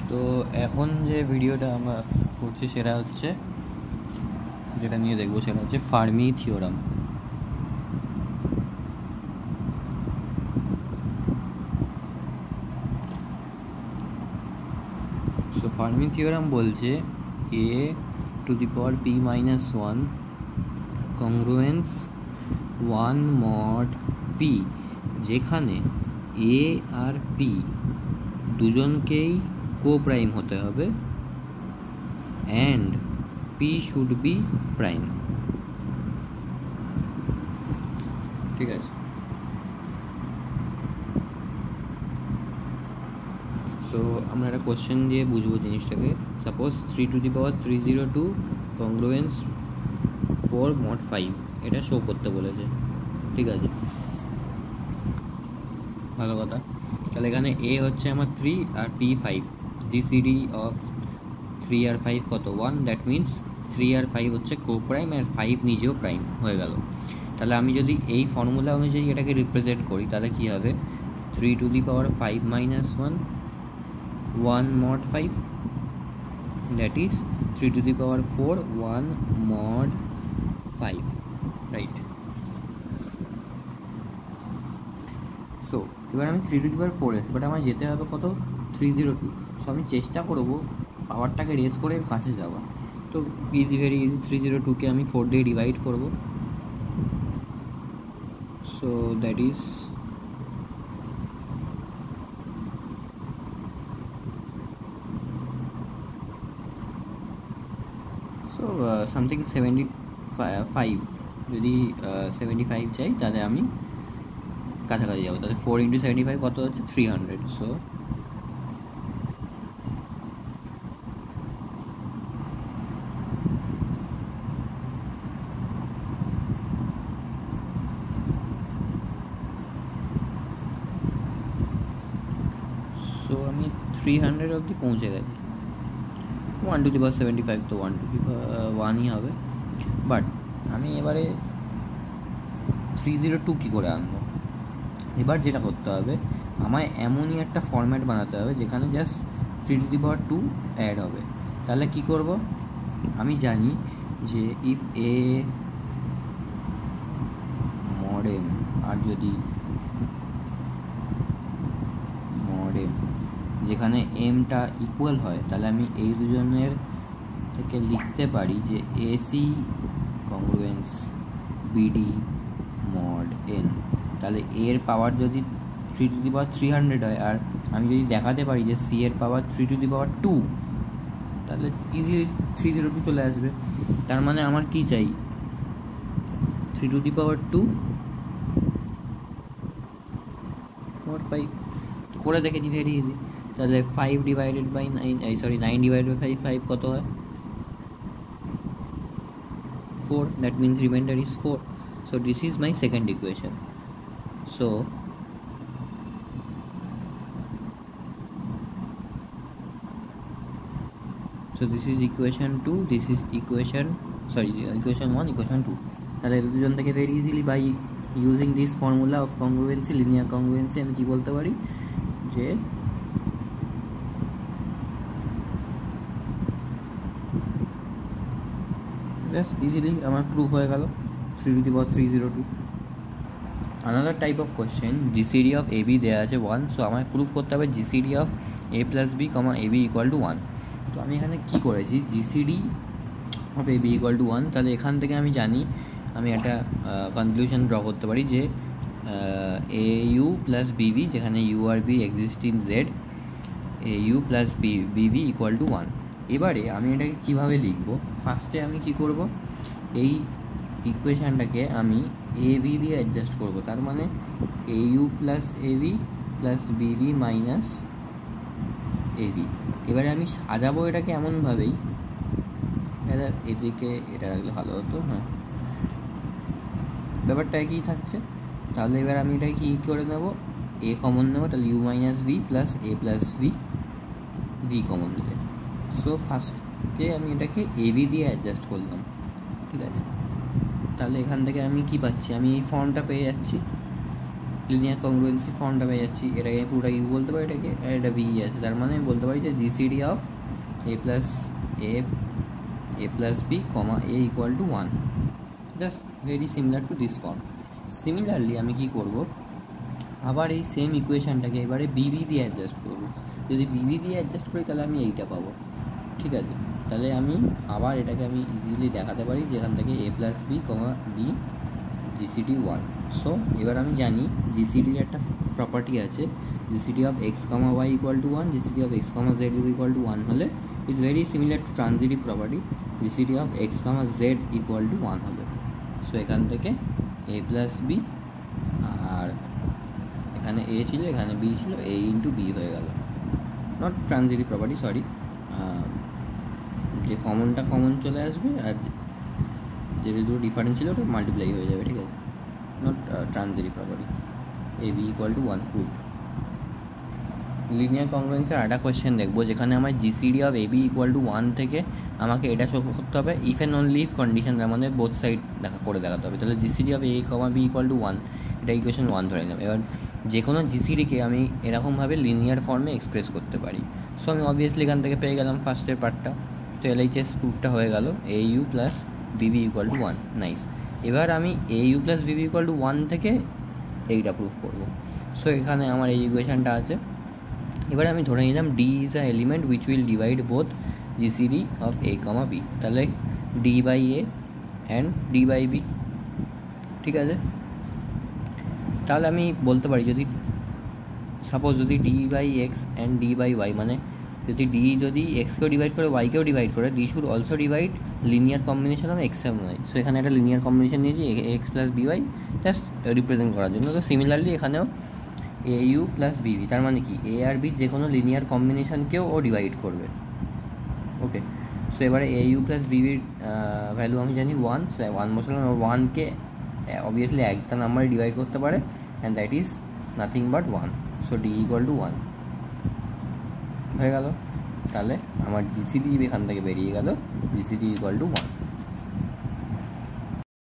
তো এখন যে ভিডিওটা আমরা করছি সেটা হচ্ছে, যেটা নিয়ে দেখবো সেটা হচ্ছে Fermi theorem. So Fermi theorem বলছে a to the power p minus 1 congruence 1 mod p, যেখানে a আর p দুজনকেই কো প্রাইম হতে হবে and p should be prime. ঠিক আছে, সো আমরা একটা কোশ্চেন দিয়ে বুঝবো জিনিসটাকে। Suppose 3 to the power 302 কংগ্রুয়েন্স 4 mod 5 এটা শো করতে বলেছে। ঠিক আছে, ভালো কথা। তাহলে এখানে এ হচ্ছে আমার 3 আর পি 5, জিসিডি অফ 3 আর 5 কত 1, দ্যাট মিনস 3 আর 5 হচ্ছে কো প্রাইম আর 5 নিজেও প্রাইম হয়ে গেল। তাহলে আমি যদি এই ফর্মুলা অনুযায়ী এটাকে রিপ্রেজেন্ট করি তাহলে কী হবে, 3 to the power 5 minus 1 1 mod 5, that is 3 to the power 4 1 mod 5, right? So এবার আমি 3 to the power 4 এসে, বাট আমার যেতে হবে কত 302। সো আমি চেষ্টা করবো পাওয়ারটাকে রেস করে কাছে যাওয়া। তো ইজি, ভেরি ইজি, 302কে আমি 4 দিয়ে ডিভাইড করবো। So that is something 75। যদি 75 চাই তাহলে আমি কাছাকাছি যাবো। তাহলে 4 × 75 কত হচ্ছে 300। সো আমি 300 অবধি পৌঁছে গেছি। 1 to the power 75 তো 1 to the power 1ই হবে। বাট আমি এবারে 302 কী করে আনবো? এবার যেটা করতে হবে, আমায় এমনই একটা ফরম্যাট বানাতে হবে যেখানে just 3 to the power 2 add হবে। তাহলে কি করব, আমি জানি যে ইফ এ mod m আর যদি mod m যেখানে এমটা ইকুয়াল হয়, তাহলে আমি এই দুজনের থেকে লিখতে পারি যে এসি কংগ্রুয়েন্স বিডি mod n। তাহলে এর পাওয়ার যদি 3 to the power 300 হয় আর আমি যদি দেখাতে পারি যে সি এর পাওয়ার 3 to the power 2, তাহলে ইজিলি 302 চলে আসবে। তার মানে আমার কি চাই, 3 to the power 2 mod 5 করে দেখেছি, ভেরি ইজি। তাহলে 5 ডিভাইডেড বাই 9 ডিভাইডেড বাই 5 কত হয় 4, that means reminder is 4। So this is my second equation. So this is equation 2, this is equation 1, equation 2। তাহলে এই দুজন থেকে very easily by using this formula of congruency, linear congruency, আমি কি বলতে পারি যে জাস্ট ইজিলি আমার প্রুফ হয়ে গেল 3 to the power 302। Another type of question, GCD of a b দেওয়া আছে 1। সো আমায় প্রুফ করতে হবে GCD of a plus b comma a b equal to 1। তো আমি এখানে কী করেছি, GCD of a b equal to 1। তাহলে এখান থেকে আমি জানি, আমি একটা কনক্লুশন ড্র করতে পারি যে এ ইউ প্লাস বিবি, যেখানে ইউ আর v exist in Z, a u plus b v equal to 1। এবারে আমি এটাকে কীভাবে লিখবো, ফার্স্টে আমি কি করব, এই ইকুয়েশানটাকে আমি এ ভি দিয়ে অ্যাডজাস্ট করবো। তার মানে এ u plus A V plus বিভি মাইনাস এ ভি। এবারে আমি সাজাবো এটাকে এমনভাবেই, এদিকে এটা রাখলে ভালো হতো। হ্যাঁ, ব্যাপারটা একই থাকছে। তাহলে এবার আমি এটা কি করে নেব, এ কমন নেব, তাহলে u minus v plus a plus v, v common দিলে। সো ফার্স্টে আমি এটাকে এ ভি দিয়ে অ্যাডজাস্ট করলাম। ঠিক আছে, তাহলে এখান থেকে আমি কি পাচ্ছি, আমি এই ফর্মটা পেয়ে যাচ্ছি। লিনিয়ার কংগ্রুয়েন্সি ফর্মটা পেয়ে যাচ্ছি। এটাকে পুরোটা ইউ বলতে পারি, এটাকে এটা বি আছে, তার মানে আমি বলতে পারি যে GCD of a plus b comma a equal to 1, just very similar to this form. Similarly আমি কী করব, আবার এই সেম ইকুয়েশানটাকে এবারে বিভি দিয়ে অ্যাডজাস্ট করব। যদি বিভি দিয়ে অ্যাডজাস্ট করি তাহলে আমি এইটা পাবো, ঠিক আছে। তাহলে আমি আবার এটাকে আমি ইজিলি দেখাতে পারি যেখান থেকে a plus b comma b GCD 1। So এবার আমি জানি জিসিডির একটা প্রপার্টি আছে, GCD of x comma y equal to 1, GCD of x comma z equal to 1 হলে it's very similar to transitive property, GCD of x comma z equal to 1 হবে। So এখান থেকে এ প্লাস বি, আর এখানে এ ছিল এখানে B ছিল, এ into B হয়ে গেল। নট ট্রানজিটিভ প্রপার্টি, সরি, যে কমনটা কমন চলে আসবে আর যেটা দুটো ডিফারেন্স ছিল ওটা মাল্টিপ্লাই হয়ে যাবে, ঠিক আছে। Not transitive property. A b equal to 1 proved. Linear কংগ্রুয়েন্সের একটা কোয়েশ্চেন দেখবো যেখানে আমার GCD of a b equal to 1 থেকে আমাকে এটা শো করতে হবে if and only if condition, তার মানে বোথ সাইড দেখাতে হবে। তাহলে GCD of a comma b equal to 1, এটা ইকুয়েশন 1 ধরে নিলাম। এবার যে কোনো জিসিডিকে আমি এরকমভাবে লিনিয়ার ফর্মে এক্সপ্রেস করতে পারি। সো আমি অবভিয়াসলি এখান থেকে পেয়ে গেলাম ফার্স্টের পার্টটা, তো এলএইচএস প্রুফটা হয়ে গেল এ u plus b v equal to 1, nice. এবার আমি এ u plus b v equal to 1 থেকে এইটা প্রুফ করবো। সো এখানে আমার এই ইকুয়েশানটা আছে। এবারে আমি ধরে নিলাম d is a element which will divide both GCD of a comma b, তাহলে d by a and d by b, ঠিক আছে। তাহলে আমি বলতে পারি যদি সাপোজ যদি d by x and d by y, মানে যদি এক্সকেও ডিভাইড করে ওয়াইকেও ডিভাইড করে, d should also divide linear combination of x and y. So এখানে একটা লিনিয়ার কম্বিনেশন নিয়েছি x plus b y, just represent করার জন্য। তো সিমিলারলি এখানেও এ ইউ প্লাস বিবি, তার মানে কি এ আর বি যে কোনো লিনিয়ার কম্বিনেশনকেও ও ডিভাইড করবে, ওকে। সো এবারে এ ইউ প্লাস বিবির ভ্যালু আমি জানি 1, সো 1 বসালাম। 1কে অবভিয়াসলি একটা নাম্বারে ডিভাইড করতে পারে and that is nothing but 1, so D equal to 1 হয়ে গেল। তাহলে আমার জিসিডি এখান থেকে বেরিয়ে গেল, জিসিডি ইকুয়াল টু 1।